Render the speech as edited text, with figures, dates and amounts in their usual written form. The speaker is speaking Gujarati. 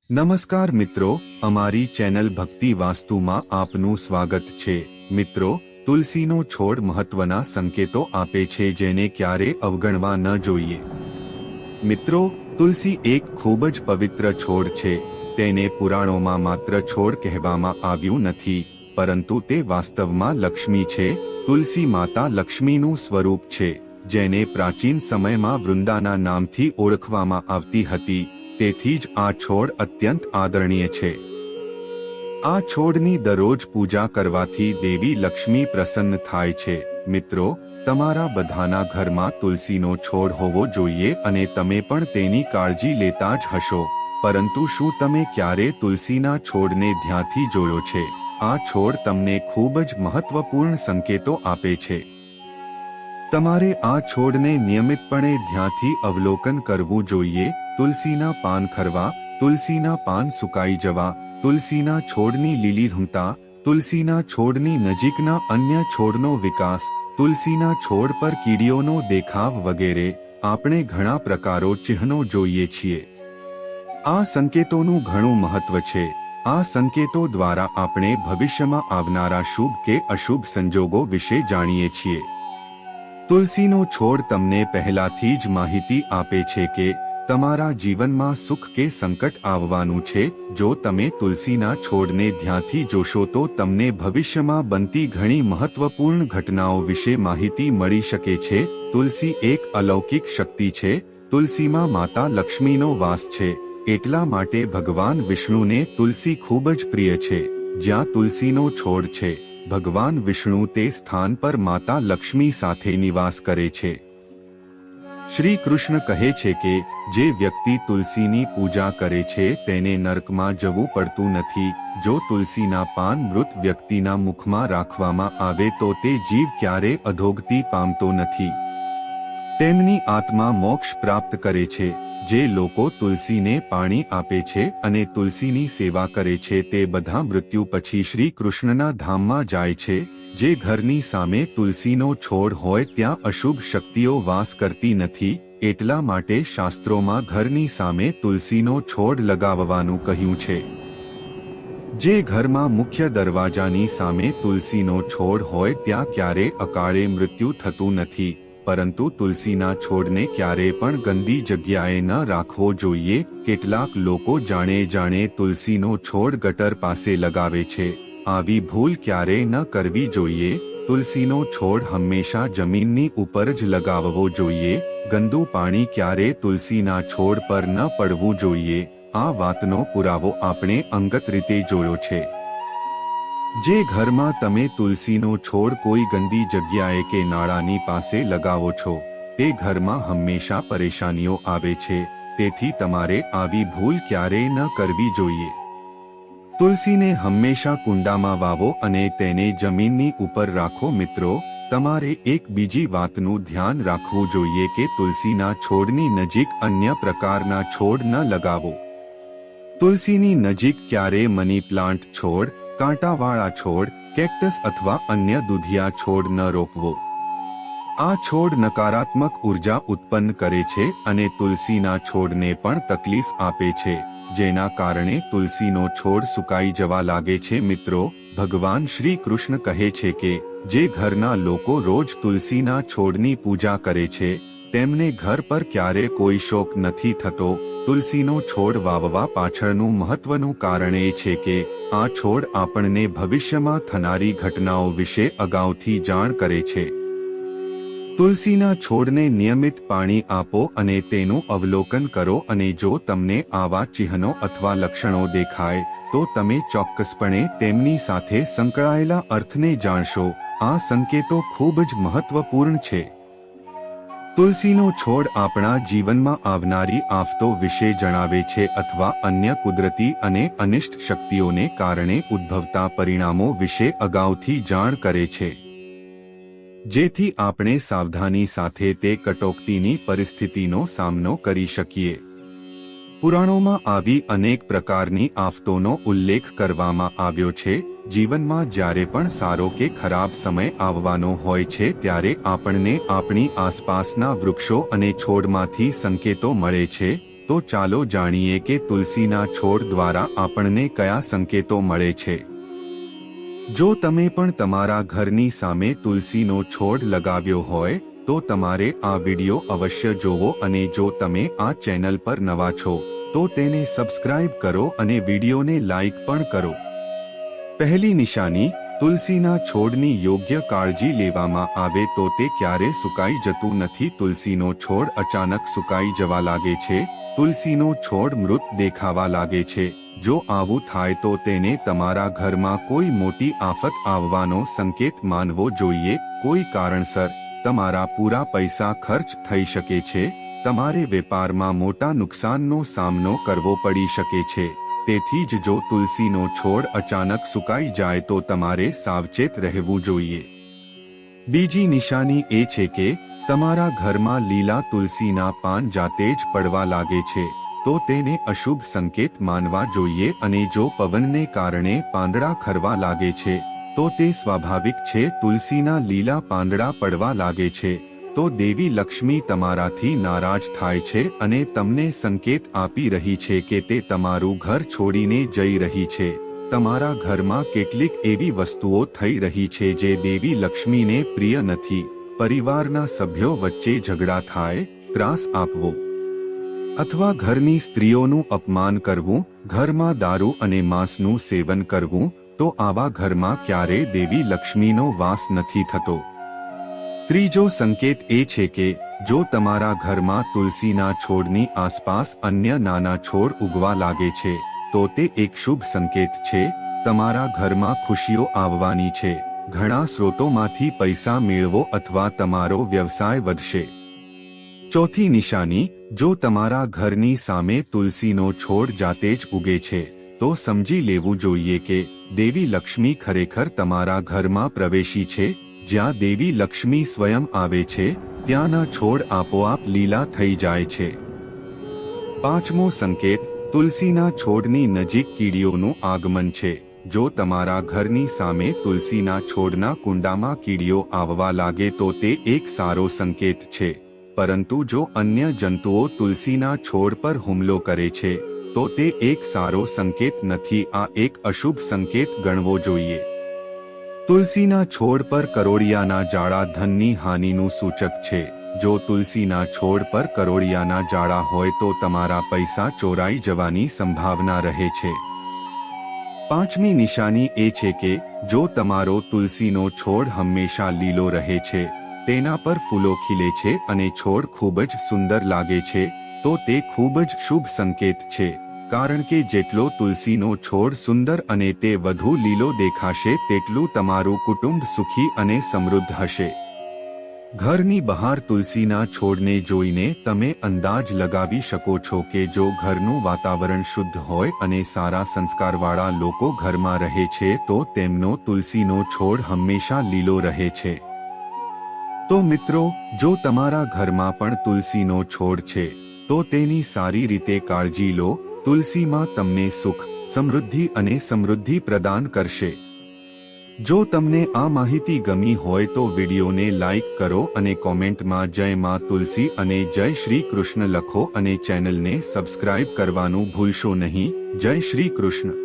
નમસ્કાર મિત્રો, અમારી ચેનલ ભક્તિ વાસ્તુમાં આપનું સ્વાગત છે। મિત્રો, તુલસીનો છોડ મહત્વના સંકેતો આપે છે જેને ક્યારે અવગણવા ન જોઈએ। મિત્રો, તુલસી એક ખૂબ જ પવિત્ર છોડ છે। તેને પુરાણોમાં માત્ર છોડ કહેવામાં આવ્યું નથી, પરંતુ તે વાસ્તવમાં લક્ષ્મી છે। તુલસી માતા લક્ષ્મીનું સ્વરૂપ છે, જેને પ્રાચીન સમયમાં વૃંદાના નામથી ઓળખવામાં આવતી હતી। તેથી જ આ છોડ અત્યંત આદરણીય છે। આ છોડની દરરોજ પૂજા કરવાથી દેવી લક્ષ્મી પ્રસન્ન થાય છે। મિત્રો, તમારા બધાના ઘરમાં તુલસીનો છોડ હોવો જોઈએ અને તમે પણ તેની કાળજી લેતા જ હશો। પરંતુ શું તમે ક્યારે તુલસીના છોડને ધ્યાનથી જોયો છે? આ છોડ તમને ખૂબ જ મહત્વપૂર્ણ સંકેતો આપે છે। તમારે આ છોડને નિયમિતપણે ધ્યાનથી અવલોકન કરવું જોઈએ। તુલસીના પાન ખરવા, તુલસીના પાન સુકાઈ જવા, તુલસીના છોડની લીલી રમતા, તુલસીના છોડની નજીકના અન્ય છોડનો વિકાસ, તુલસીના છોડ પર કીડીઓનો દેખાવ વગેરે આપણે ઘણા પ્રકારો ચિહ્નો જોઈએ છીએ। આ સંકેતોનું ઘણું મહત્વ છે। આ સંકેતો દ્વારા આપણે ભવિષ્યમાં આવનારા શુભ કે અશુભ સંજોગો વિશે જાણીએ છીએ। તુલસીનો છોડ તમને પહેલાથી જ માહિતી આપે છે કે તમારા જીવનમાં સુખ કે સંકટ આવવાનું છે। જો તમે તુલસીના છોડને ધ્યાનથી જોશો તો તમને ભવિષ્યમાં બનતી ઘણી મહત્વપૂર્ણ ઘટનાઓ વિશે માહિતી મળી શકે છે। તુલસી એક અલૌકિક શક્તિ છે। તુલસીમાં માતા લક્ષ્મીનો વાસ છે, એટલા માટે ભગવાન વિષ્ણુને તુલસી ખૂબ જ પ્રિય છે। જ્યાં તુલસીનો છોડ છે, ભગવાન વિષ્ણુ તે સ્થાન પર માતા લક્ષ્મી સાથે નિવાસ કરે છે। શ્રી કૃષ્ણ કહે છે કે જે વ્યક્તિ તુલસીની પૂજા કરે છે તેને નરકમાં જવું પડતું નથી। જો તુલસીના પાન મૃત વ્યક્તિના મુખમાં રાખવામાં આવે તો તે જીવ ક્યારે અધોગતિ પામતો નથી। તેમની આત્મા મોક્ષ પ્રાપ્ત કરે છે। જે લોકો તુલસીને પાણી આપે છે અને તુલસીની સેવા કરે છે તે બધા મૃત્યુ પછી શ્રી કૃષ્ણના ધામમાં જાય છે। જે ઘરની સામે તુલસીનો છોડ હોય ત્યાં અશુભ શક્તિઓ વાસ કરતી નથી, એટલા માટે શાસ્ત્રોમાં ઘરની સામે તુલસીનો છોડ લગાવવાનું કહ્યું છે। જે ઘરમાં મુખ્ય દરવાજાની સામે તુલસીનો છોડ હોય ત્યાં ક્યારે અકાળે મૃત્યુ થતું નથી, પરંતુ તુલસીના છોડને ક્યારે પણ ગંદી જગ્યાએ ન રાખવો જોઈએ। કેટલાક લોકો જાણે તુલસીનો છોડ ગટર પાસે લગાવે છે। આવી ભૂલ ક્યારેય ન કરવી જોઈએ। તુલસીનો છોડ હંમેશા જમીનની ઉપર જ લગાવવો જોઈએ। ગંદુ પાણી ક્યારે તુલસીના છોડ પર ન પડવું જોઈએ। આ વાતનો પુરાવો આપણે અંગત રીતે જોયો છે। જે ઘરમાં તમે તુલસીનો છોડ કોઈ ગંદી જગ્યાએ કે નાળાની પાસે લગાવો છો, તે ઘરમાં હંમેશા પરેશાનીઓ આવે છે। તેથી તમારે આવી ભૂલ ક્યારેય ન કરવી જોઈએ। તુલસીને હંમેશા કુંડામાં વાવો અને તેને જમીનની ઉપર રાખો। મિત્રો, તમારે એક બીજી વાતનું ધ્યાન રાખવું જોઈએ કે તુલસીના છોડની નજીક અન્ય પ્રકારના છોડ ન લગાવો। તુલસીની નજીક ક્યારે મની પ્લાન્ટ છોડ, કાંટાવાળા છોડ, કેક્ટસ અથવા અન્ય દુધિયા છોડ ન રોપવો। આ છોડ નકારાત્મક ઉર્જા ઉત્પન્ન કરે છે અને તુલસીના છોડને પણ તકલીફ આપે છે, જેના કારણે તુલસીનો છોડ સુકાઈ જવા લાગે છે। મિત્રો, ભગવાન શ્રી કૃષ્ણ કહે છે કે જે ઘરના લોકો રોજ તુલસીના છોડની પૂજા કરે છે તેમને ઘર પર ક્યારે કોઈ શોક નથી થતો। તુલસીનો છોડ વાવવા પાછળનું મહત્વનું કારણ એ છે કે આ છોડ આપણને ભવિષ્યમાં થનારી ઘટનાઓ વિશે અગાઉથી જાણ કરે છે। તુલસીના છોડને નિયમિત પાણી આપો અને તેનું અવલોકન કરો અને જો તમને આવા ચિહ્નો અથવા લક્ષણો દેખાય તો તમે ચોક્કસપણે તેમની સાથે સંકળાયેલા અર્થને જાણશો। આ સંકેતો ખૂબ જ મહત્વપૂર્ણ છે। તુલસીનો છોડ આપણા જીવનમાં આવનારી આફતો વિશે જણાવે છે અથવા અન્ય કુદરતી અને અનિષ્ટ શક્તિઓને કારણે ઉદ્ભવતા પરિણામો વિશે અગાઉથી જાણ કરે છે, જેથી આપણે સાવધાની સાથે તે કટોકટીની પરિસ્થિતિનો સામનો કરી શકીએ। પુરાણોમાં આવી અનેક પ્રકારની આફતોનો ઉલ્લેખ કરવામાં આવ્યો છે। જીવનમાં જ્યારે પણ સારો કે ખરાબ સમય આવવાનો હોય છે ત્યારે આપણને આપણી આસપાસના વૃક્ષો અને છોડમાંથી સંકેતો મળે છે। તો ચાલો જાણીએ કે તુલસીના છોડ દ્વારા આપણને કયા સંકેતો મળે છે। જો તમે પણ તમારા ઘરની સામે તુલસીનો છોડ લગાવ્યો હોય તો તમારે આ વિડિયો અવશ્ય જોવો, અને જો તમે આ ચેનલ પર નવા છો તો તેને સબસ્ક્રાઇબ કરો અને વિડિયોને લાઈક પણ કરો। પહેલી નિશાની, તુલસીના છોડની યોગ્ય કાળજી લેવામાં આવે તો તે ક્યારે સુકાઈ જતું નથી। તુલસીનો છોડ અચાનક સુકાઈ જવા લાગે છે, તુલસીનો છોડ મૃત દેખાવા લાગે છે। જો આવું થાય તો તેને તમારા ઘરમાં કોઈ મોટી આફત આવવાનો સંકેત માનવો જોઈએ। કોઈ કારણસર તમારા પૂરા પૈસા ખર્ચ થઈ શકે છે, તમારે વેપારમાં મોટા નુકસાનનો સામનો કરવો પડી શકે છે। તેથી જ જો તુલસીનો છોડ અચાનક સુકાઈ જાય તો તમારે સાવચેત રહેવું જોઈએ। બીજી નિશાની એ છે કે તમારા ઘરમાં લીલા તુલસીના પાન જાતે જ પડવા લાગે છે તો તેને અશુભ સંકેત માનવા જોઈએ, અને જો પવનને કારણે પાંદડા ખરવા લાગે છે તો તે સ્વાભાવિક છે। તુલસીના લીલા પાંદડા પડવા લાગે છે તો દેવી લક્ષ્મી તમારાથી નારાજ થાય છે અને તમને સંકેત આપી રહી છે કે તે તમારું ઘર છોડીને જઈ રહી છે। તમારા ઘરમાં કેટલીક એવી વસ્તુઓ થઈ રહી છે જે દેવી લક્ષ્મીને પ્રિય નથી। પરિવારના સભ્યો વચ્ચે ઝઘડા થાય, ત્રાસ આપવો અથવા ઘરની સ્ત્રીઓનું અપમાન કરવું, ઘરમાં દારૂ અને માંસનું સેવન કરવું, તો આવા ઘરમાં ક્યારેય દેવી લક્ષ્મીનો વાસ નથી થતો। ત્રીજો સંકેત એ છે કે જો તમારા ઘરમાં તુલસીના છોડની આસપાસ અન્ય નાના છોડ ઉગવા લાગે છે તો તે એક શુભ સંકેત છે। તમારા ઘરમાં ખુશીઓ આવવાની છે, ઘણા સ્રોતોમાંથી પૈસા મેળવો અથવા તમારો વ્યવસાય વધશે। ચોથી નિશાની, જો તમારા ઘરની સામે તુલસીનો છોડ જાતે જ ઉગે છે તો સમજી લેવું જોઈએ કે દેવી લક્ષ્મી ખરેખર તમારા ઘરમાં પ્રવેશી છે। જ્યાં દેવી લક્ષ્મી સ્વયં આવે છે ત્યાંના છોડ આપોઆપ લીલા થઈ જાય છે। પાંચમો સંકેત, તુલસીના છોડની નજીક કીડીઓનું આગમન છે। જો તમારા ઘરની સામે તુલસીના છોડના કુંડામાં કીડીઓ આવવા લાગે તો તે એક સારો સંકેત છે, પરંતુ જો અન્ય જંતુઓ તુલસીના છોડ પર હુમલો કરે છે તો તે એક સારો સંકેત નથી। આ એક અશુભ સંકેત ગણવો જોઈએ। તુલસીના છોડ પર કરોળિયાના જાળા ધનની હાનિનું સૂચક છે। જો તુલસીના છોડ પર કરોળિયાના જાળા હોય તો તમારા પૈસા ચોરાઈ જવાની સંભાવના રહે છે। પાંચમી નિશાની એ છે કે જો તમારો તુલસીનો છોડ હંમેશા લીલો રહે છે, તેના પર ફૂલો ખીલે છે અને છોડ ખૂબ જ સુંદર લાગે છે તો તે ખૂબ જ શુભ સંકેત છે, કારણ કે જેટલો તુલસીનો છોડ સુંદર અને તે વધુ લીલો દેખાશે તેટલું તમારું કુટુંબ સુખી અને સમૃદ્ધ હશે। ઘરની બહાર તુલસીના છોડને જોઈને તમે અંદાજ લગાવી શકો છો કે જો ઘરનું વાતાવરણ શુદ્ધ હોય અને સારા સંસ્કારવાળા લોકો ઘરમાં રહે છે તો તેમનો તુલસીનો છોડ હંમેશા લીલો રહે છે। તો મિત્રો, જો તમારા ઘરમાં પણ તુલસીનો છોડ છે તો તેની સારી રીતે કાળજી લો। તુલસીમાં તમને સુખ, સમૃદ્ધિ અને સમૃદ્ધિ પ્રદાન કરશે। જો તમને આ માહિતી ગમી હોય તો વિડીયોને લાઈક કરો અને કોમેન્ટમાં જય માં તુલસી અને જય શ્રી કૃષ્ણ લખો અને ચેનલને સબસ્ક્રાઇબ કરવાનું ભૂલશો નહીં। જય શ્રી કૃષ્ણ।